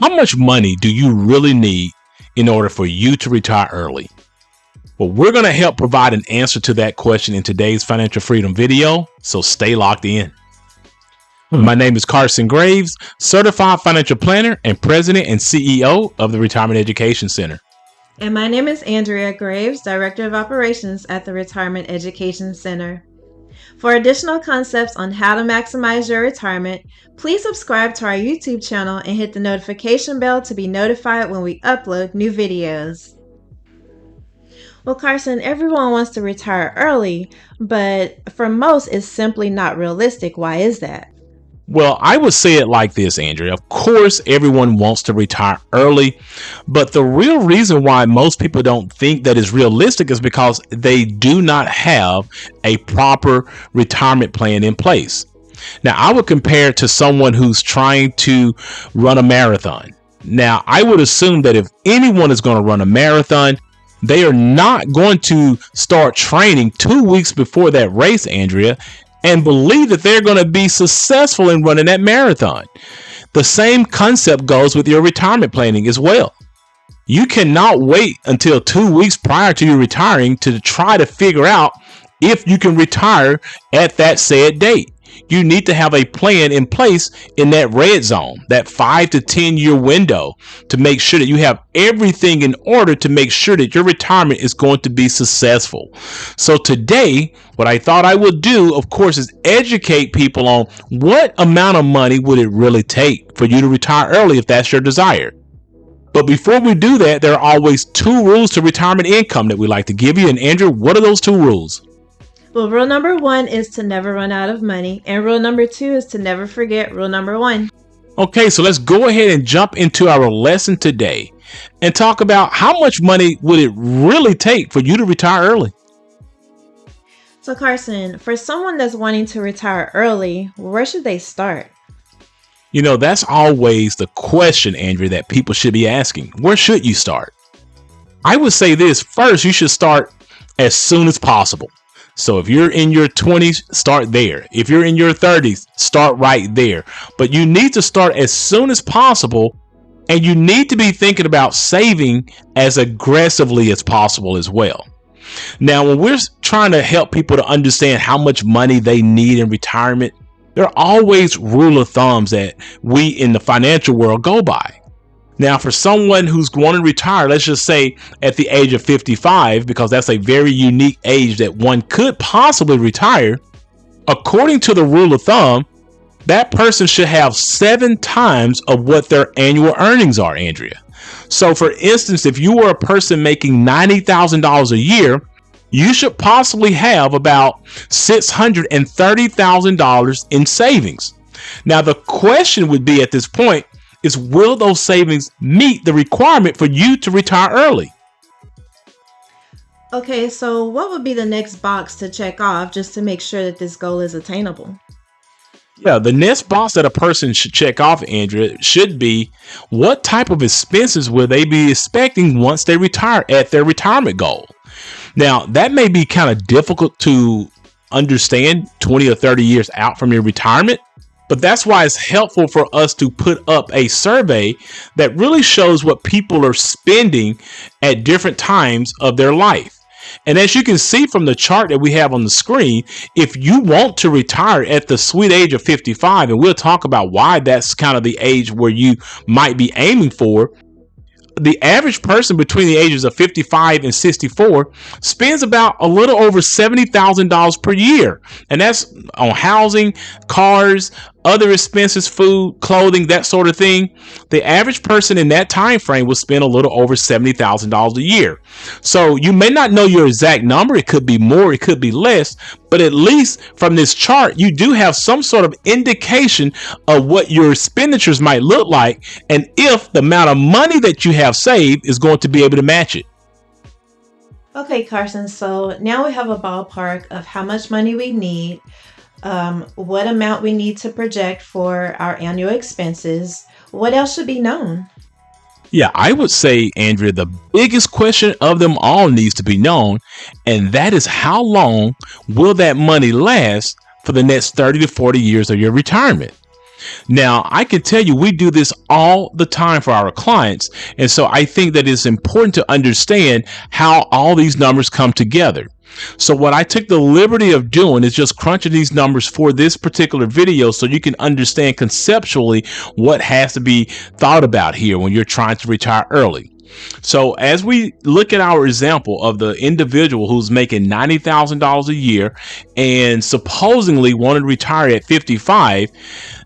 How much money do you really need in order for you to retire early? Well, we're going to help provide an answer to that question in today's Financial Freedom video, so stay locked in. My name is Carson Graves, Certified Financial Planner and President and CEO of the Retirement Education Center. And my name is Andrea Graves, Director of Operations at the Retirement Education Center. For additional concepts on how to maximize your retirement, please subscribe to our YouTube channel and hit the notification bell to be notified when we upload new videos. Well, Carson, everyone wants to retire early, but for most, it's simply not realistic. Why is that? Well, I would say it like this, Andrea. Of course, everyone wants to retire early, but the real reason why most people don't think that is realistic is because they do not have a proper retirement plan in place. Now, I would compare it to someone who's trying to run a marathon. Now, I would assume that if anyone is going to run a marathon, they are not going to start training 2 weeks before that race, Andrea, and believe that they're going to be successful in running that marathon. The same concept goes with your retirement planning as well. You cannot wait until 2 weeks prior to you retiring to try to figure out if you can retire at that said date. You need to have a plan in place in that red zone, that 5 to 10 year window, to make sure that you have everything in order to make sure that your retirement is going to be successful. So today, what I thought I would do, of course, is educate people on what amount of money would it really take for you to retire early if that's your desire. But before we do that, there are always 2 rules to retirement income that we like to give you. And Andrew, what are those 2 rules? Well, rule number 1 is to never run out of money. And rule number 2 is to never forget rule number 1. Okay, so let's go ahead and jump into our lesson today and talk about how much money would it really take for you to retire early. So Carson, for someone that's wanting to retire early, where should they start? You know, that's always the question, Andrea, that people should be asking. Where should you start? I would say this. First, you should start as soon as possible. So if you're in your 20s, start there. If you're in your 30s, start right there. But you need to start as soon as possible, and you need to be thinking about saving as aggressively as possible as well. Now, when we're trying to help people to understand how much money they need in retirement, there are always rule of thumbs that we in the financial world go by. Now, for someone who's going to retire, let's just say at the age of 55, because that's a very unique age that one could possibly retire, according to the rule of thumb, that person should have 7 times of what their annual earnings are, Andrea. So, for instance, if you were a person making $90,000 a year, you should possibly have about $630,000 in savings. Now, the question would be at this point is, will those savings meet the requirement for you to retire early? Okay, so what would be the next box to check off just to make sure that this goal is attainable? Yeah, the next box that a person should check off, Andrea, should be what type of expenses will they be expecting once they retire at their retirement goal. Now, that may be kind of difficult to understand 20 or 30 years out from your retirement. But that's why it's helpful for us to put up a survey that really shows what people are spending at different times of their life. And as you can see from the chart that we have on the screen, if you want to retire at the sweet age of 55, and we'll talk about why that's kind of the age where you might be aiming for, the average person between the ages of 55 and 64 spends about a little over $70,000 per year. And that's on housing, cars, other expenses, food, clothing, that sort of thing. The average person in that time frame will spend a little over $70,000 a year. So you may not know your exact number. It could be more, it could be less, but at least from this chart, you do have some sort of indication of what your expenditures might look like and if the amount of money that you have saved is going to be able to match it. Okay, Carson, so now we have a ballpark of how much money we need, what amount we need to project for our annual expenses. What else should be known? Yeah, I would say, Andrea, the biggest question of them all needs to be known, and that is how long will that money last for the next 30 to 40 years of your retirement? Now, I can tell you we do this all the time for our clients. And so I think that it's important to understand how all these numbers come together. So what I took the liberty of doing is just crunching these numbers for this particular video so you can understand conceptually what has to be thought about here when you're trying to retire early. So as we look at our example of the individual who's making $90,000 a year and supposedly wanted to retire at 55,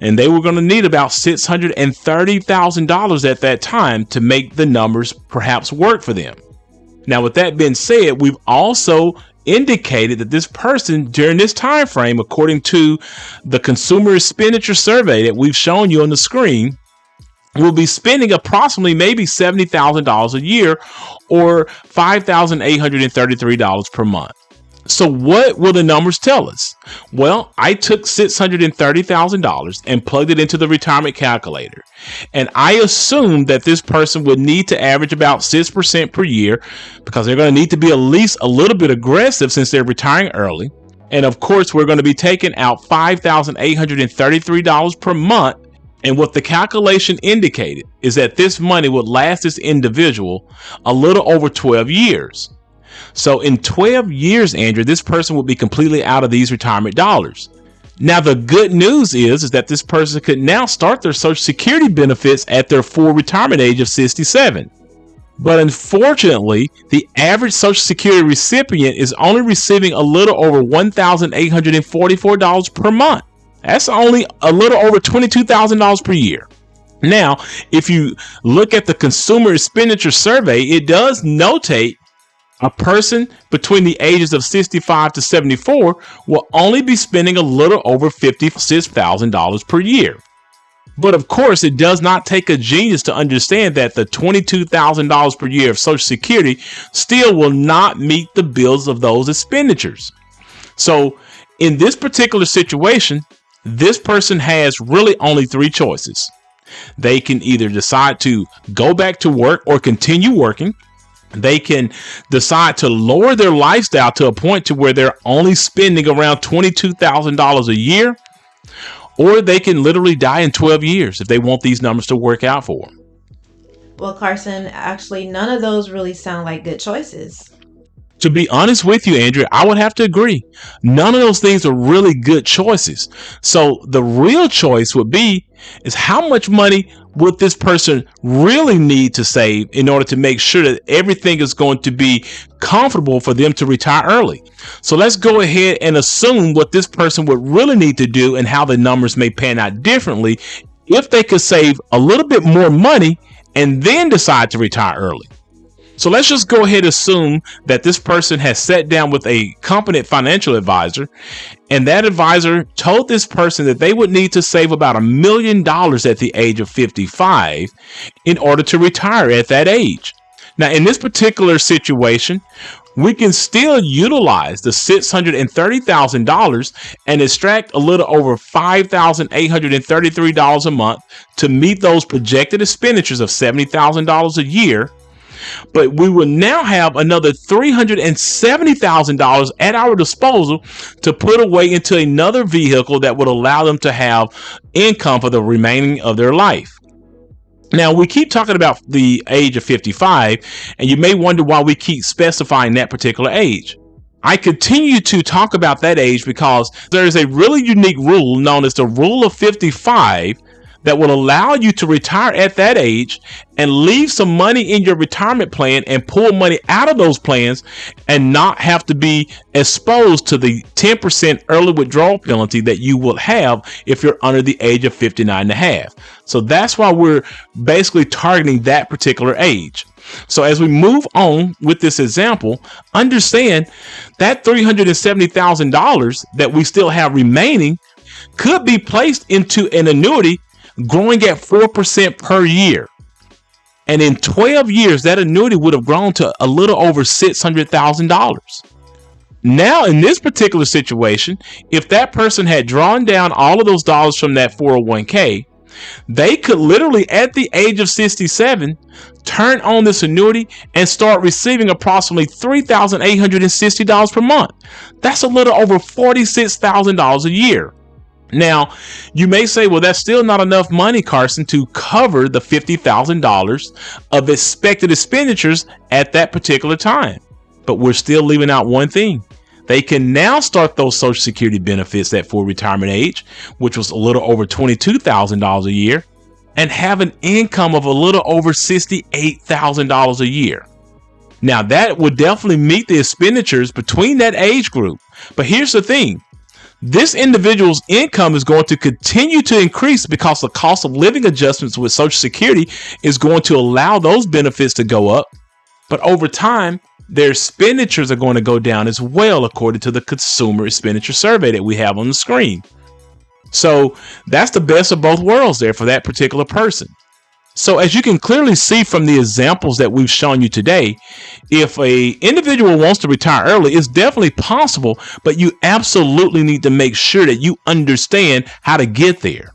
and they were going to need about $630,000 at that time to make the numbers perhaps work for them. Now, with that being said, we've also indicated that this person during this time frame, according to the consumer expenditure survey that we've shown you on the screen, will be spending approximately maybe $70,000 a year or $5,833 per month. So what will the numbers tell us? Well, I took $630,000 and plugged it into the retirement calculator. And I assumed that this person would need to average about 6% per year because they're going to need to be at least a little bit aggressive since they're retiring early. And of course, we're going to be taking out $5,833 per month. And what the calculation indicated is that this money would last this individual a little over 12 years. So in 12 years, Andrew, this person would be completely out of these retirement dollars. Now, the good news is that this person could now start their Social Security benefits at their full retirement age of 67. But unfortunately, the average Social Security recipient is only receiving a little over $1,844 per month. That's only a little over $22,000 per year. Now, if you look at the consumer expenditure survey, it does notate a person between the ages of 65 to 74 will only be spending a little over $56,000 per year. But of course, it does not take a genius to understand that the $22,000 per year of Social Security still will not meet the bills of those expenditures. So in this particular situation, this person has really only three choices. They can either decide to go back to work or continue working. They can decide to lower their lifestyle to a point to where they're only spending around $22,000 a year, or they can literally die in 12 years if they want these numbers to work out for them. Well, Carson, actually, none of those really sound like good choices. To be honest with you, Andrea, I would have to agree. None of those things are really good choices. So the real choice would be is how much money would this person really need to save in order to make sure that everything is going to be comfortable for them to retire early. So let's go ahead and assume what this person would really need to do and how the numbers may pan out differently if they could save a little bit more money and then decide to retire early. So let's just go ahead and assume that this person has sat down with a competent financial advisor, and that advisor told this person that they would need to save about $1 million at the age of 55 in order to retire at that age. Now, in this particular situation, we can still utilize the $630,000 and extract a little over $5,833 a month to meet those projected expenditures of $70,000 a year. But we will now have another $370,000 at our disposal to put away into another vehicle that would allow them to have income for the remaining of their life. Now, we keep talking about the age of 55, and you may wonder why we keep specifying that particular age. I continue to talk about that age because there is a really unique rule known as the Rule of 55 that will allow you to retire at that age and leave some money in your retirement plan and pull money out of those plans and not have to be exposed to the 10% early withdrawal penalty that you will have if you're under the age of 59 and a half. So that's why we're basically targeting that particular age. So as we move on with this example, understand that $370,000 that we still have remaining could be placed into an annuity growing at 4% per year. And in 12 years, that annuity would have grown to a little over $600,000. Now, in this particular situation, if that person had drawn down all of those dollars from that 401k, they could literally, at the age of 67, turn on this annuity and start receiving approximately $3,860 per month. That's a little over $46,000 a year. Now, you may say, well, that's still not enough money, Carson, to cover the $50,000 of expected expenditures at that particular time. But we're still leaving out one thing. They can now start those Social Security benefits at full retirement age, which was a little over $22,000 a year, and have an income of a little over $68,000 a year. Now, that would definitely meet the expenditures between that age group. But here's the thing. This individual's income is going to continue to increase because the cost of living adjustments with Social Security is going to allow those benefits to go up. But over time, their expenditures are going to go down as well, according to the consumer expenditure survey that we have on the screen. So that's the best of both worlds there for that particular person. So as you can clearly see from the examples that we've shown you today, if an individual wants to retire early, it's definitely possible, but you absolutely need to make sure that you understand how to get there.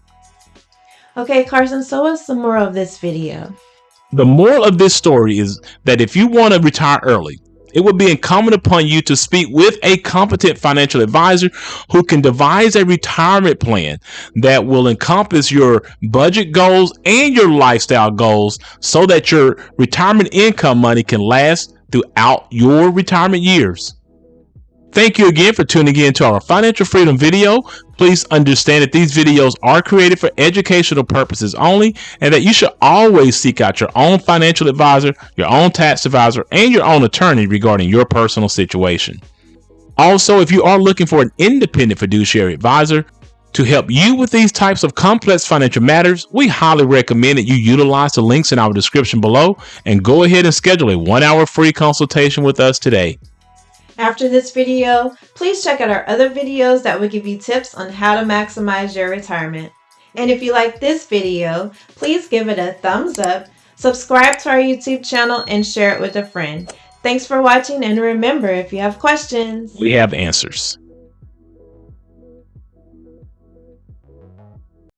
Okay, Carson, so what's the moral of this video? The moral of this story is that if you want to retire early, it would be incumbent upon you to speak with a competent financial advisor who can devise a retirement plan that will encompass your budget goals and your lifestyle goals so that your retirement income money can last throughout your retirement years. Thank you again for tuning in to our Financial Freedom video. Please understand that these videos are created for educational purposes only, and that you should always seek out your own financial advisor, your own tax advisor, and your own attorney regarding your personal situation. Also, if you are looking for an independent fiduciary advisor to help you with these types of complex financial matters, we highly recommend that you utilize the links in our description below and go ahead and schedule a 1-hour free consultation with us today. After this video, please check out our other videos that will give you tips on how to maximize your retirement. And if you like this video, please give it a thumbs up, subscribe to our YouTube channel, and share it with a friend. Thanks for watching, and remember, if you have questions, we have answers.